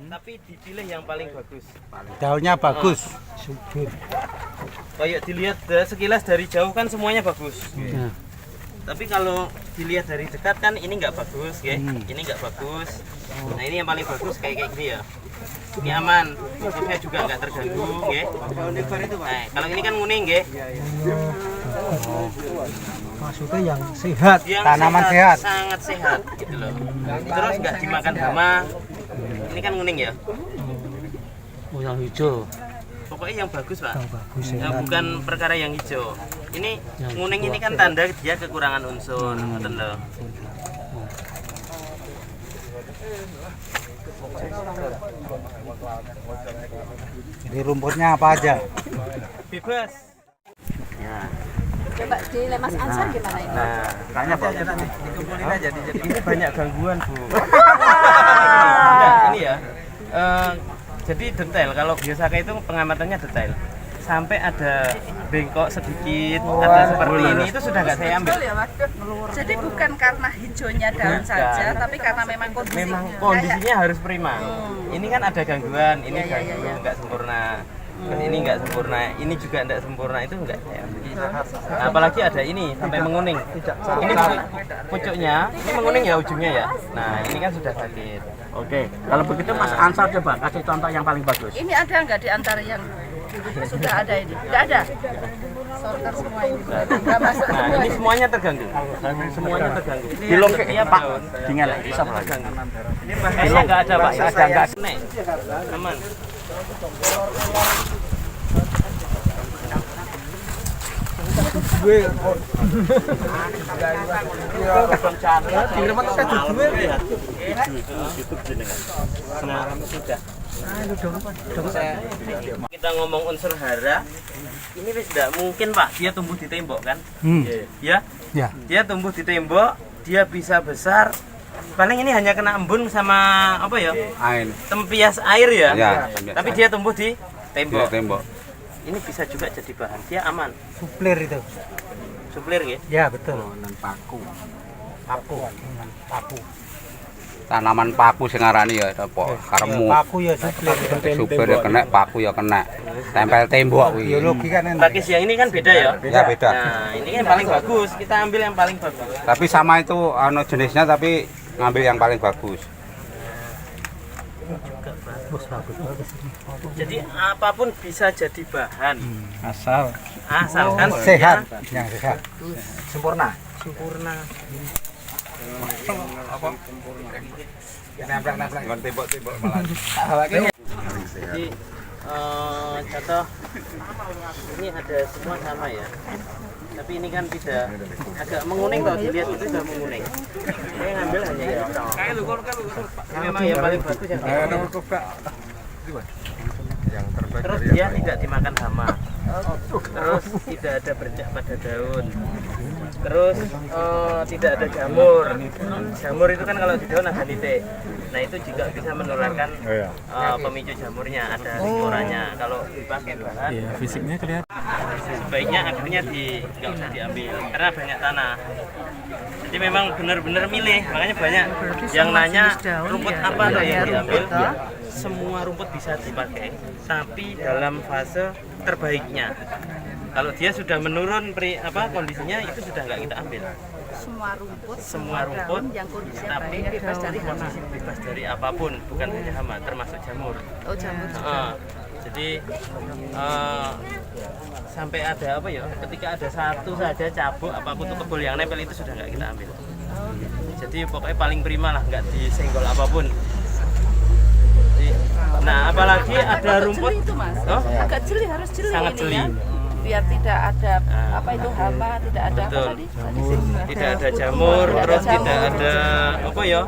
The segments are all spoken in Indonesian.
Tapi dipilih yang paling bagus. Daunnya bagus, subur. Kayak dilihat sekilas dari jauh kan semuanya bagus. Tapi kalau dilihat dari dekat kan ini nggak bagus, ya. Ini nggak bagus. Nah ini yang paling bagus kayak gini ya. Ini aman, musuhnya juga nggak terganggu, ya. Nah, kalau ini kan nguning, ya. Maksudnya yang sehat, Yang tanaman sehat. sangat sehat, gitu loh. Terus nggak dimakan hama. Ini kan nguning ya. Oh, yang hijau. Pokoknya yang bagus, Pak. Yang bagus, Ya, sehat. bukan perkara yang hijau. Ini nguning ini kan tanda dia kekurangan unsur, ngoten lho. Jadi rumputnya apa aja? Bebas. Ya. Coba di Mas Ansar gimana ini? Nah, tanya Pak. Dikumpulin aja ini banyak gangguan, Bu. Nah, ini ya. Jadi detail kalau biasa kayak itu pengamatannya detail. Sampai ada bengkok sedikit, ada seperti ini itu sudah nggak saya ambil. Jadi bukan karena hijaunya daun saja, tapi karena memang kondisi. Memang kondisinya harus prima. Ini kan ada gangguan, ini gangguan nggak sempurna. Terus ini nggak sempurna, ini juga nggak sempurna, itu nggak saya ambil. Nah, apalagi ada ini sampai menguning. Ini pucuknya, ini menguning ya ujungnya ya. Nah ini kan sudah sakit. Oke, kalau begitu Mas Ansar coba kasih contoh yang paling bagus. Ini ada nggak di antara yang sudah ada ini? Nggak ada. Sorter semua ini. Nggak masuk. Nah ini semuanya terganggu. Semuanya terganggu. Dilong Setiap Pak, daun tinggal bisa terganggu. Ini bahayanya nggak ada Pak, ada nggak nek, aman. Kita ngomong unsur hara, ini wis tidak mungkin Pak, dia tumbuh di tembok kan? Ya, Ya. dia tumbuh di tembok, dia bisa besar. Paling ini hanya kena embun sama apa ya? Ain. Tempias air ya. Ya, Tapi dia tumbuh di tembok. tembok. Ini bisa juga jadi bahan. Dia aman. Suplir itu. Suplir ya. Ya, betul. Paku. Paku. Paku. Tanaman paku sing ngarani ya apa? Karemu. Paku ya suplir. Supir ya kena, paku ya kena. Tempel tembok kuwi. Biologi kan enak. Pakis yang ini kan beda ya. Ya beda. Nah, ini kan yang paling bagus. Kita ambil yang paling bagus. Tapi sama itu jenisnya tapi ngambil yang paling bagus. Jadi apapun bisa jadi bahan. Asal Asalkan sehat, dia yang sehat. Sempurna. sempurna. Ngon tembok-tembok malah. Jadi contoh ini ada semua sama ya. Tapi ini kan tidak agak menguning kalau dilihat itu sudah menguning. Saya ngambil hanya ini. Ini memang yang paling bagus yang terus dia tidak dimakan hama. Terus tidak ada bercak pada daun. Terus tidak ada jamur. Jamur itu kan kalau di daun ada nite. Nah itu juga bisa menularkan pemicu jamurnya, ada sporannya. Kalau dipakai bahan, Fisiknya kelihatan. sebaiknya akhirnya nggak usah diambil karena banyak tanah. Jadi memang benar-benar milih, makanya banyak yang nanya rumput apa loh yang diambil. Semua rumput bisa dipakai, tapi dalam fase terbaiknya. Kalau dia sudah menurun kondisinya itu sudah nggak kita ambil. Semua rumput yang kondisinya tapi baik, bebas dari hama. bebas dari apapun, bukan hanya hama, termasuk jamur. Oh, jamur. Jadi sampai ada apa ya? Ketika ada satu saja cabuk apapun tuh kebul yang nempel itu sudah nggak kita ambil. Jadi pokoknya paling prima lah, nggak disenggol apapun. Nah, apalagi ada rumput Jeli itu, Mas. Oh? Agak jeli, harus jeli Sangat ini jeli. ya. Biar tidak ada apa itu hama, tidak ada apa Betul. tadi? Tidak ada jamur, terus tidak ada apa ya?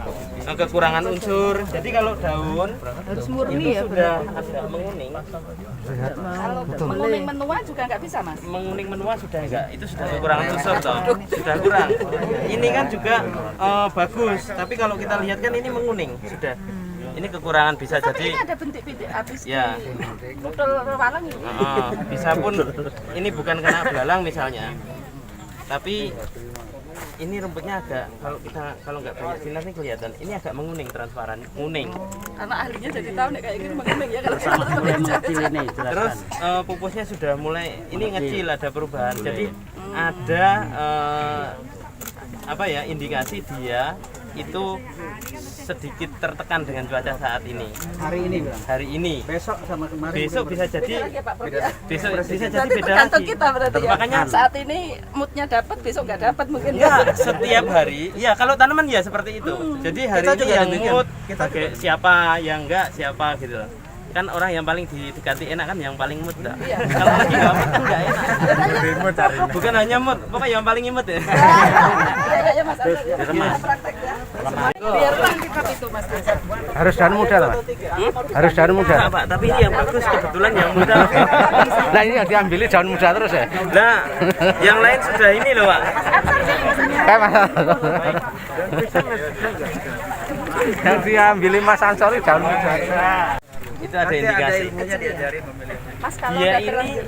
Kekurangan unsur. Jadi kalau daun Harus murni itu ya. sudah agak menguning. Kalau menguning menua juga nggak bisa, Mas. Menguning menua sudah enggak, itu sudah kekurangan unsur toh, sudah kurang. Ini kan juga bagus, tapi kalau kita lihat kan ini menguning sudah. Ini kekurangan bisa Tapi jadi ini ada bintik-bintik habis ya betul walang ini. bisa pun ini bukan kena belalang misalnya, tapi ini rumputnya agak kalau nggak banyak sinar nih kelihatan. Ini agak menguning, transparan, kuning. Anak ahlinya jadi tahu nih kayak gini menguning ya kalau ini Terus pupusnya sudah mulai ini ngecil, ada perubahan. Jadi ada indikasi dia itu sedikit tertekan dengan cuaca saat ini. Hari ini. besok sama kemarin Besok bisa jadi besok bisa jadi berarti beda tergantung lagi. kita berarti ya. Makanya saat ini moodnya dapat, besok nggak dapat mungkin ya setiap hari. Ya kalau tanaman ya seperti itu. Jadi hari Kita ini juga yang demikian. mood siapa, yang enggak siapa gitu loh. Kan orang yang paling didekati enak kan yang paling mood dah. Kalau lagi nggak mood kan nggak enak. Bukan hanya mood, pokoknya yang paling imut ya. kayaknya Mas Ansar ya. Prakteknya. Biar lengkap itu Mas Ansar. Harus daun muda lah. Harus daun muda. Enggak, Pak, tapi ini yang bagus kebetulan yang muda. Nah ini yang diambil daun muda terus ya. Nah, yang lain sudah ini loh, Pak. Kayak Mas. Yang diambil Mas Ansori daun muda. Itu ada indikasi. Mas kalau Dia udah ini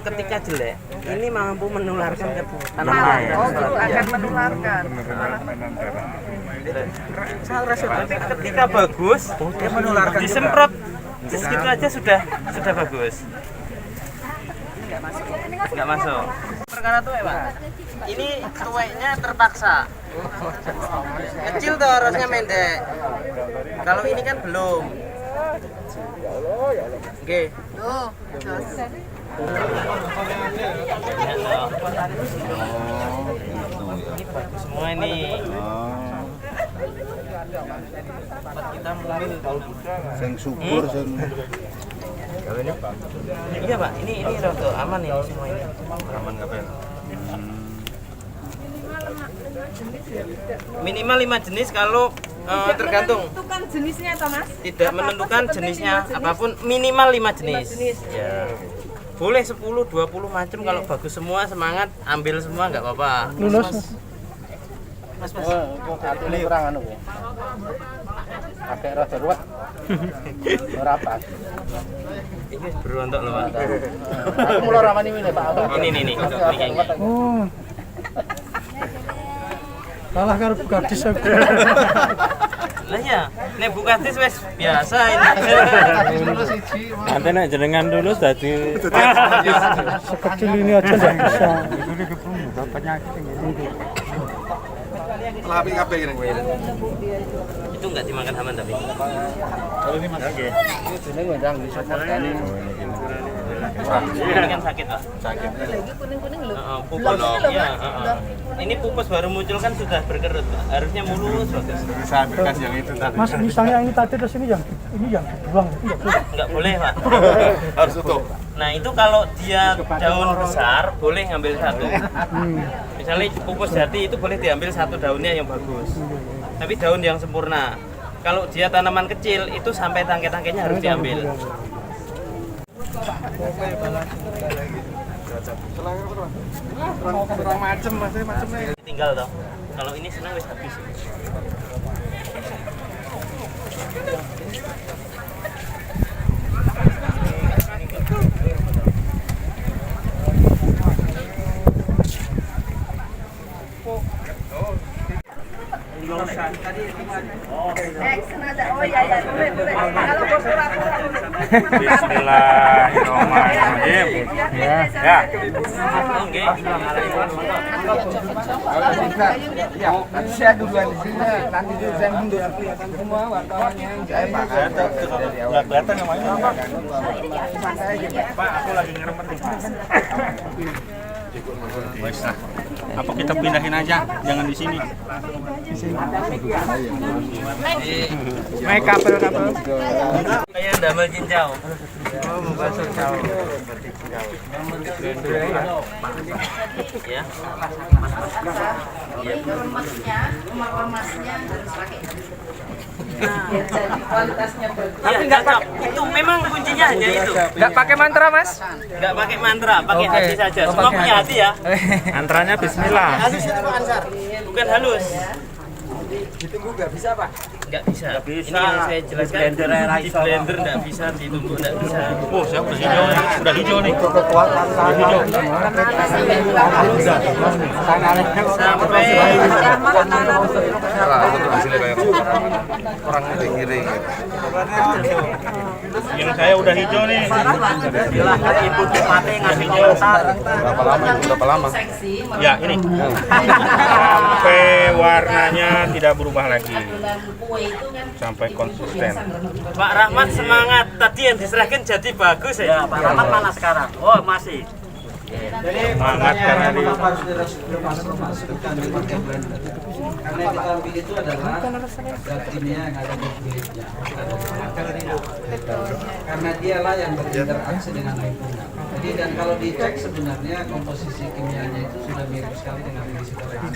ketika jelek, ini mampu menularkan ke terlalu tanaman. oh gitu akan menularkan. Tapi ketika bagus, dia menularkan. Disemprot segitu aja sudah bagus. Nggak masuk. Perkara tuwek, Pak. Ini tuweknya terpaksa. Kecil tuh harusnya pendek. Kalau ini kan belum. Oke. Tuh. Ini bagus semua ini. Kita mulai Sing subur sing iya Pak, ini rada aman ini semua ini. Aman kabeh. Minimal 5 jenis kalau tergantung. Menentukan jenisnya toh Mas? Tidak menentukan jenisnya apapun, minimal 5 jenis. Ya. Boleh 10, 20 macam kalau bagus semua semangat ambil semua nggak apa-apa. Lulus. Mas. Ini kurang anu ya. Pakai rada ruwet. Ora pas. Ini berontok loh Pak. Aku mulai ramani ini Pak. Ini kayaknya. Oh. Kalah karo Bukadis aku. Lah ya, nek Bukadis wis biasa ini. Nanti nek jenengan dulu dadi Sekecil ini aja enggak bisa. lapi kabeh ini. Itu enggak dimakan aman tapi. Ini kan sakit Pak. Lagi kuning-kuning loh. Pupus. Iya, Ini pupus baru muncul kan sudah berkerut Pak. Harusnya mulus bagus. Bisa ambilkan yang itu tadi. Mas, misalnya ini tadi terus ini yang dibuang, itu enggak boleh. Enggak boleh Pak. Harus utuh. Nah itu kalau dia daun besar boleh ngambil satu. Misalnya pupus jati itu boleh diambil satu daunnya yang bagus. Tapi daun yang sempurna. Kalau dia tanaman kecil itu sampai tangkai-tangkainya harus diambil. Kurang macem macamnya. Tinggal toh. Kalau ini senang wis habis. Oh iya boleh. Kalau pura-pura. Bismillahirrahmanirrahim. Ya. Oke. Ya, nanti saya duluan di sini. Nanti saya mundur kelihatan semua wartawannya. Saya Pak. Enggak kelihatan namanya. Pak, aku lagi ngeremetin. Wes lah. Apa kita pindahin aja? Jangan di sini. Naik kapal. Kayak damel cincau. Oh, membasuh cincau. Ya. Emasnya harus pakai. Jadi kualitasnya bagus. Tapi enggak itu memang kuncinya hanya itu. Enggak pakai mantra, Mas? Enggak pakai mantra, pakai hati saja. Semua punya hati ya. Antranya bismillah. Halus itu Pak Ansar. Bukan halus. Ditunggu nggak bisa Pak? Nggak bisa. bisa. Ini yang saya jelaskan. Di blender air Di iso. blender nggak bisa, ditumbuk nggak bisa. Oh, saya udah hijau nih. Udah hijau nih. Sampai Yang saya udah hijau nih. Silahkan Ibu Bupati ngasih komentar. Berapa lama? Ya, ini. Sampai warnanya tidak berubah lagi. Sampai konsisten. Pak Rahmat semangat. Tadi yang diserahkan jadi bagus Ya, ya. Pak Rahmat mana sekarang? Oh, masih. Semangat karena di Karena yang kita ambil itu adalah zat kimia yang ada di kulitnya. Karena dialah yang berinteraksi dengan lingkungan. Jadi dan kalau dicek sebenarnya komposisi kimianya itu sudah mirip sekali dengan risikorean.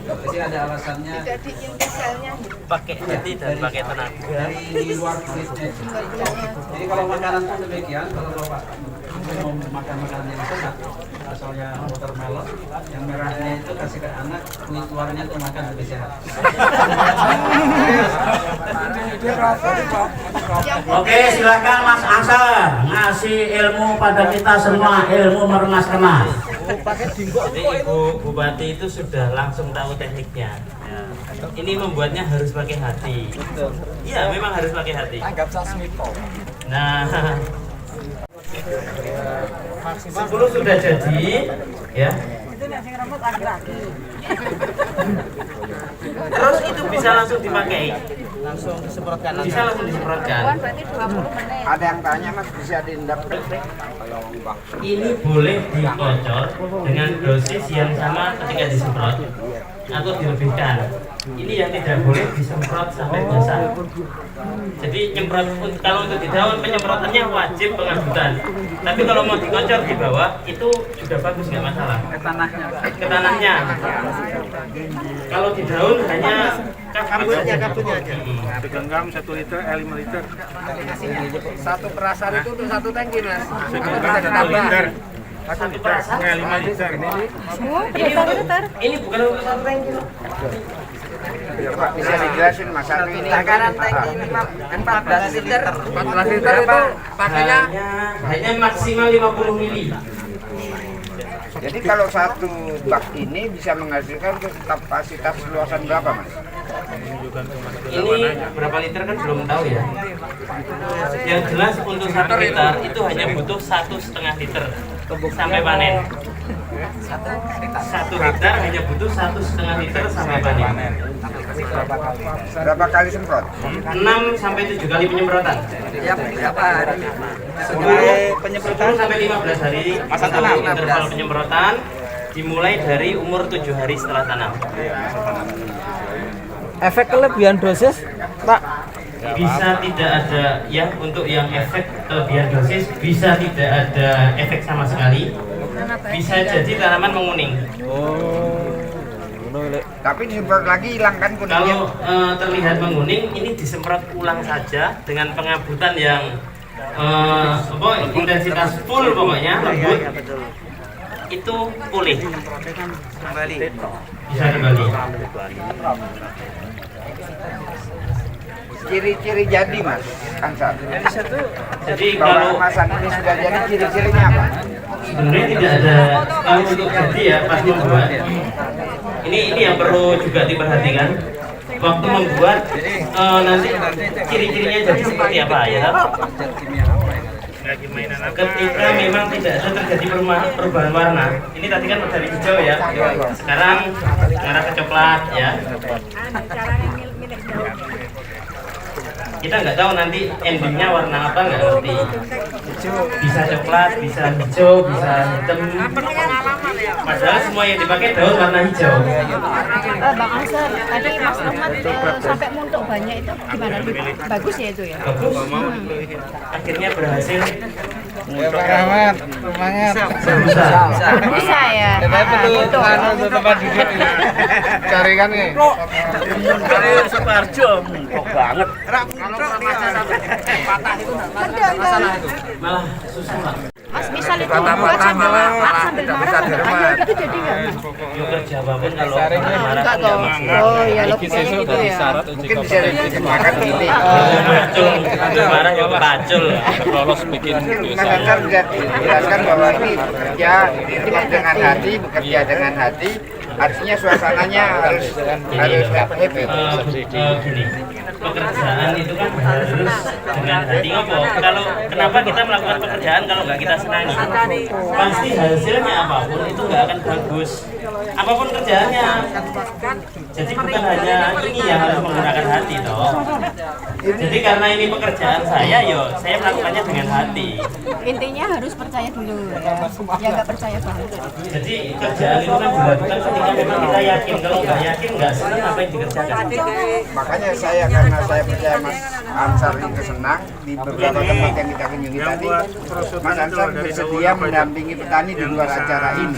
Jadi ada alasannya Jadi inti selnya Pakai hati dan pakai tenaga. dari luar kulitnya. Jadi kalau makanan pun demikian, kalau Bapak mau makan makanan yang sehat, asalnya watermelon, yang merahnya itu kasih ke anak, kulit luarnya tuh makan lebih sehat. Oke, silakan Mas Ansar ngasih ilmu pada kita semua, ilmu meremas-remas. Jadi Ibu Bupati itu sudah langsung tahu tekniknya. Ini membuatnya harus pakai hati. Iya, memang harus pakai hati. Anggap sasmito. Nah, 10 sudah jadi, ya. Terus itu bisa langsung dipakai. Langsung disemprotkan Bisa langsung disemprotkan. berarti 20 menit. Ada yang tanya Mas bisa diendap. Ini boleh dikocor dengan dosis yang sama ketika disemprot atau dilebihkan. Ini yang tidak boleh disemprot sampai basah. Jadi nyemprot kalau untuk di daun penyemprotannya wajib pengabutan. Tapi kalau mau dikocor di bawah itu juga bagus, nggak masalah. Ke tanahnya. Kalau di daun hanya kabutnya aja. satu genggam 1 liter, 5 liter. Satu perasan itu untuk satu tangki Mas. Segenggam 1 liter. 5 liter. Ini bukan untuk satu tanki. Pak bisa dijelasin Mas satu ini. Takaran tangki 14 liter. 14 liter itu pakainya. Hanya maksimal 50 mili. Jadi kalau satu bak ini bisa menghasilkan kapasitas luasan berapa Mas? Ini berapa liter kan belum tahu ya. Yang jelas untuk 1 liter itu hanya butuh 1,5 liter sampai panen. 1 liter hanya butuh 1,5 liter sampai panen. Berapa kali semprot? 6 sampai 7 kali penyemprotan. Tiap berapa hari? 10 sampai 15 hari untuk interval penyemprotan dimulai dari umur 7 hari setelah tanam. Efek kelebihan dosis, Pak. Bisa tidak ada ya untuk yang efek kelebihan dosis, bisa tidak ada efek sama sekali. Bisa jadi tanaman menguning. Tapi disemprot lagi hilang kan kuningnya. Kalau terlihat menguning, ini disemprot ulang saja dengan pengabutan yang intensitas full pokoknya lembut. Itu pulih. Bisa kembali. Ciri-ciri jadi Mas Ansar. Jadi Kalau kalau kemasan ini sudah jadi ciri-cirinya apa? sebenarnya tidak ada kalau untuk jadi ya pas membuat ini yang perlu juga diperhatikan waktu membuat nanti ciri-cirinya jadi seperti apa ya. Ketika memang tidak ada terjadi perubahan warna, ini tadi kan dari hijau ya, sekarang mengarah ke coklat ya. Kita nggak tahu nanti endingnya warna apa, nggak ngerti. Bisa coklat, bisa hijau, bisa hitam. Padahal semua yang dipakai daun warna hijau. Bang Ansar, tadi Mas Rahmat sampai muntuk banyak itu gimana? Bagus ya itu ya? Bagus. Akhirnya berhasil. Pak Rahmat, semangat. Bisa ya? Muntuk. Cari kan nih. Dari Suparjo, kok banget. Malah susah Pak. Mas misal itu Patah-patah buat sambil malah sambil tidak marah bisa sambil diremat. ayo gitu jadi nggak? Yuk kerja apapun kalau marah Enggak kan toh. nggak masalah. Oh ya lebih gitu ya. Mungkin bisa diterjemahkan gini. Pacul, marah yuk pacul. Lolos bikin Mas Ansar bisa dijelaskan bahwa ini bekerja dengan hati, bekerja dengan hati. Artinya suasananya harus happy. Gini, pekerjaan itu kan harus dengan hati ngopo. Kalau kenapa kita melakukan pekerjaan kalau nggak kita senangi? Pasti hasilnya apapun itu nggak akan bagus. Apapun kerjaannya. Jadi bukan hanya ini yang harus menggunakan hati toh. Jadi karena ini pekerjaan saya, yo saya melakukannya dengan hati. Intinya harus percaya dulu. Ya nggak percaya banget. Jadi kerjaan itu kan dilakukan ketika memang kita yakin. Kalau nggak yakin nggak senang apa yang dikerjakan. Makanya saya karena saya percaya Mas Ansar itu senang di beberapa tempat yang kita kunjungi tadi, Mas Ansar bersedia mendampingi petani di luar acara ini.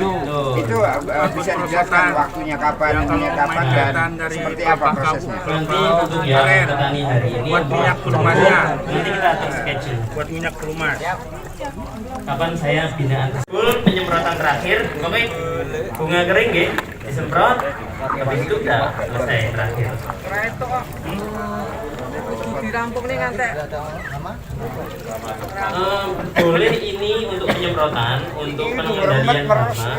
Itu bisa dijelaskan waktunya kapan, ininya kapan dan seperti apa prosesnya. Nanti untuk yang petani hari ini buat minyak kurmanya, nanti kita atur schedule. buat minyak kurma. Kapan saya binaan full penyemprotan terakhir, oke? Bunga kering nggih, disemprot. Habis itu udah selesai terakhir. Dirampung nih ngantek. Boleh ini untuk penyemprotan, untuk pengendalian hama.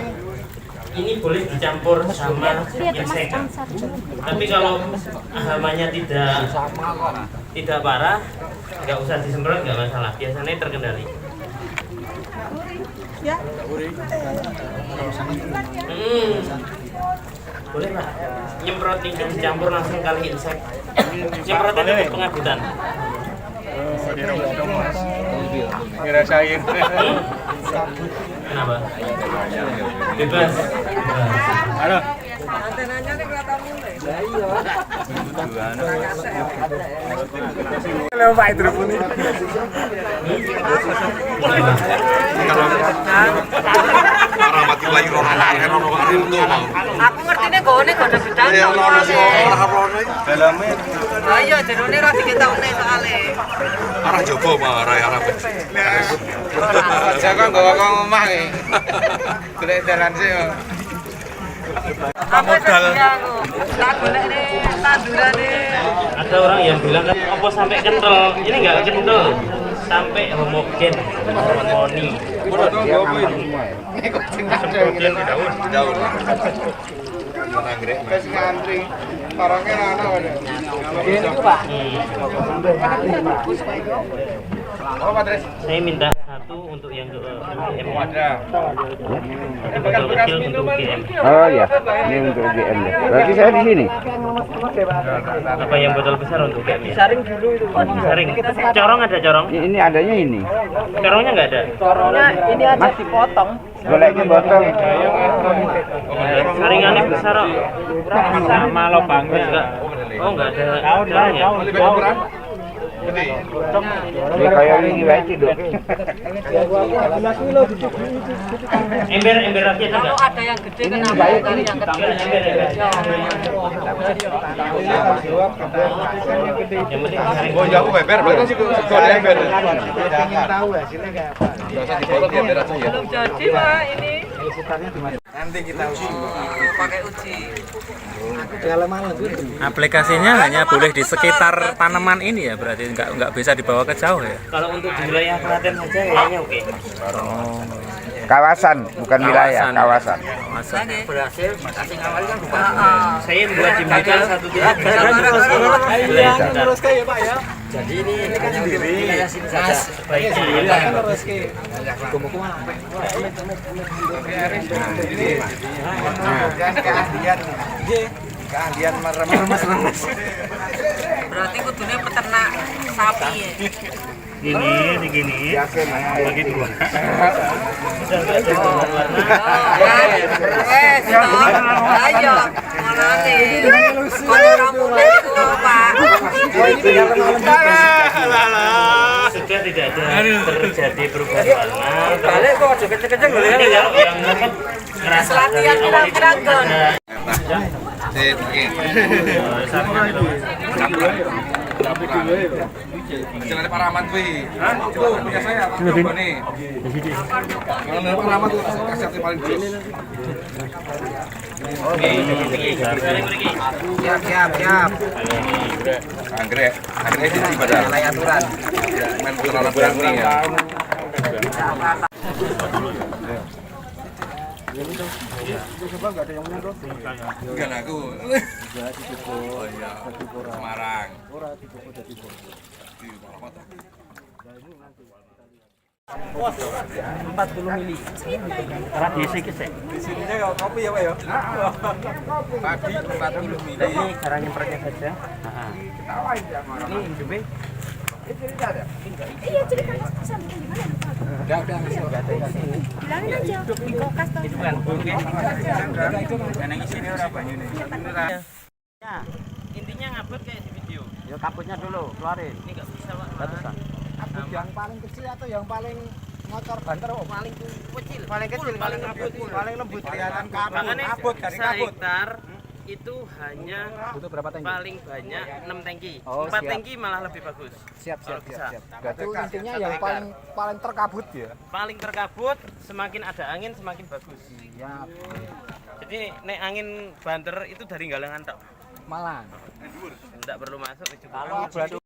Ini boleh dicampur sama insektan. Tapi kalau hamanya tidak parah, nggak usah disemprot, nggak masalah. Biasanya terkendali. Boleh Pak. Nyemprot ini dicampur langsung kali insek. Nyemprotnya untuk pengabutan. Ngerasain. Kenapa? Bebas. Halo. Halo Pak Hidroponi. Aku ngertine gone gone bedang. Ayo jerone ra diketokne soalé. Arah Jobo marah arah. Saya kan gak ngomong iki. Golek dalan sih. Apa modal? Tak golekne tandurane. Ada orang yang bilang kan apa sampai kental. Ini enggak kental. Sampai homogen, harmoni. Semprotin di daun. Daun. Wis ngantri. Barangnya ana wae. Oh, Pak Dres. Saya minta satu untuk yang ke UGM. Satu botol kecil untuk UGM. Oh ya, ini untuk UGM ya. Berarti saya di sini. Apa yang botol besar untuk UGM? Disaring dulu itu. Oh, disaring. Corong ada corong? Ini adanya ini. Corongnya nggak ada. Corongnya ini aja dipotong. Goleknya botol. Saringannya besar kok. Sama lubangnya. Oh, nggak ada. Corongnya. Ini kayak ini wae Dok. Ember rakyat ada. Kalau ada yang gede kenapa dari yang kecil? Yang penting saring. Oh, ya aku beber, berarti sih kode ember. Ingin tahu hasilnya kayak apa. Enggak usah dipotong ya biar aja ya. Jadi Pak ini Nanti kita uji. pakai uji. Aplikasinya hanya boleh di sekitar tanaman ini ya, berarti nggak bisa dibawa ke jauh ya. Kalau untuk di wilayah Klaten saja kayaknya oke. Kawasan, bukan wilayah, kawasan. Berhasil, kasih ngawal kan bukan. Saya buat jembatan satu titik besar. Jadi ini kan sendiri. Sebaiknya Keahlian meremes-remes. Berarti kudunya peternak sapi ya. gini, bagi dua. Wes, ayo. Mana nih? Kalau rambutnya itu Pak. Sudah tidak ada terjadi perubahan warna. Balik kok kecil-kecil boleh. Ini kalau yang dapat ngerasa Latihan kira-kira Sip, begini. Jalan Pak Rahmat kuwi. Itu punya saya, coba nih. Kalau Pak Rahmat tuh kasih paling jos. Siap. Anggrek itu pada Aturan. main orang berani ya. Enggak aku. Oh iya. Semarang. Tradisi ki sik. Sininya ya kopi ya, Pak ya. Padi 40 mili. Ini cara nyemprotnya saja. Ini hidupnya Iya, ceritanya sampai di mana? Bilangin aja di kulkas tuh. itu kan oke. Karena isine ora banyune. Ya, intinya ngabut kayak di video. Ya kabutnya dulu, keluarin. Ini enggak bisa Pak. Batasan. Kabut yang paling kecil atau yang paling motor banter? Paling kecil. Paling kecil, paling lembut. Paling lembut kelihatan kabut. Makanya Kabut dari kabut. sehektar itu hanya Butuh berapa tangki? paling banyak 6 tangki. Oh, 4 siap. tangki malah lebih bagus. Siap. Kalau bisa. Berarti intinya yang paling terkabut ya. Paling terkabut, semakin ada angin semakin bagus. Siap. Jadi nek angin banter itu dari galengan tok. Malang. Enggak perlu masuk. Kalau